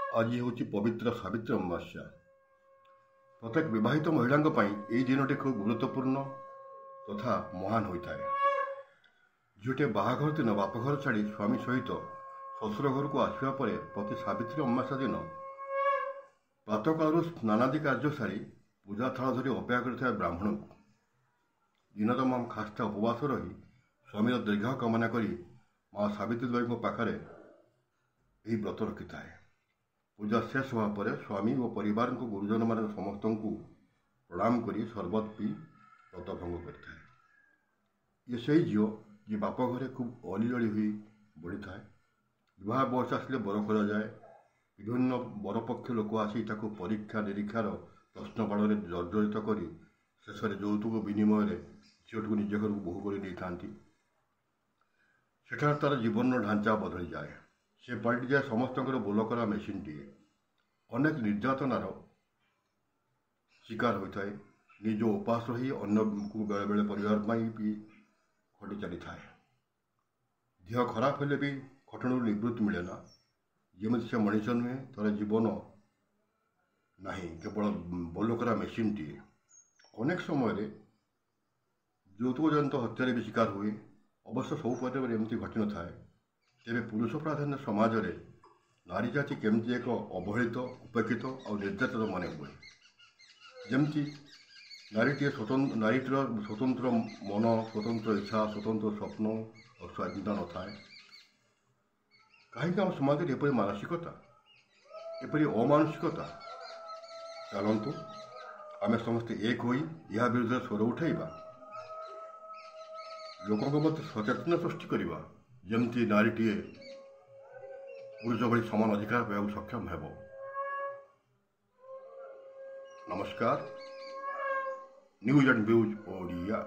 आज हूँ पवित्र सावित्री अमावास्या। प्रत्येक विवाहित महिला यह दिनटी खूब गुरुत्वपूर्ण तथा महान होता है। झीटे बाहाघर दिन बापघर छाड़ी स्वामी सहित शशुर घर को आसवा पर प्रति सावित्री अमावास्या दिन प्रातः काल स्नानादि कार्य सारी पूजा थाल धरी अपेक्षा कर ब्राह्मण को दिन तमाम खास्ता उपवास रही स्वामीर दीर्घ कामना करी माँ सावित्री देवी पाखे यह व्रत रखी थाए। पूजा शेष होगा पर स्वामी और परिवार को गुरुजन मान समस्त को प्रणाम करी शरबत पी व्रत भंग करता है। ये सही झील जी बाप घरे खूब अली अली हुई बढ़ी थाए। विवाह बयस आसिले बर कर जाए। विभिन्न बरपक्ष लोक आसी परीक्षा निरीक्षार प्रश्न बाण में जर्जरित कर शेष यौतुक विनिमय झीट को निज घर को बोहू कर नहीं था। सेठार तार जीवन ढांचा बदली जाए। से पलटि जाए समस्त बोलकरा मेसीन टी। अनेक निर्यातनार शिकार होता है। निज उपास रही अन्न को बेले बेले परिवार भी खटी चली था। देह खराब हेले भी खटणु निवृत्ति मिले ना। जमी से मनीष नुहे तार जीवन ना केवल बोलकरा मेसीन टी। अनेक समय यौतुक जनित हत्यार भी शिकार हुए। अवश्य सब परिवार एमती घटी न थाए। तेरे पुरुष प्राधान्य समाज रे नारी जाति केमती एक अवहेलित उपेक्षित और निर्यातित मन हुए। जमती नारीटीर स्वतंत्र मन स्वतंत्र इच्छा स्वतंत्र स्वप्न और स्वाधीनता न थाए। कहीं आम समाज में एपरी मानसिकता एपरी अमानसिकता चलतु आम समस्ते एक हो या विरुद्ध स्वर उठाइबा लोकों मध्य सचेतना सृष्टि करवा जमती नारीटीए पुरुष भली समान अधिकार पाइबा सक्षम हेब। नमस्कार। News and views Odia.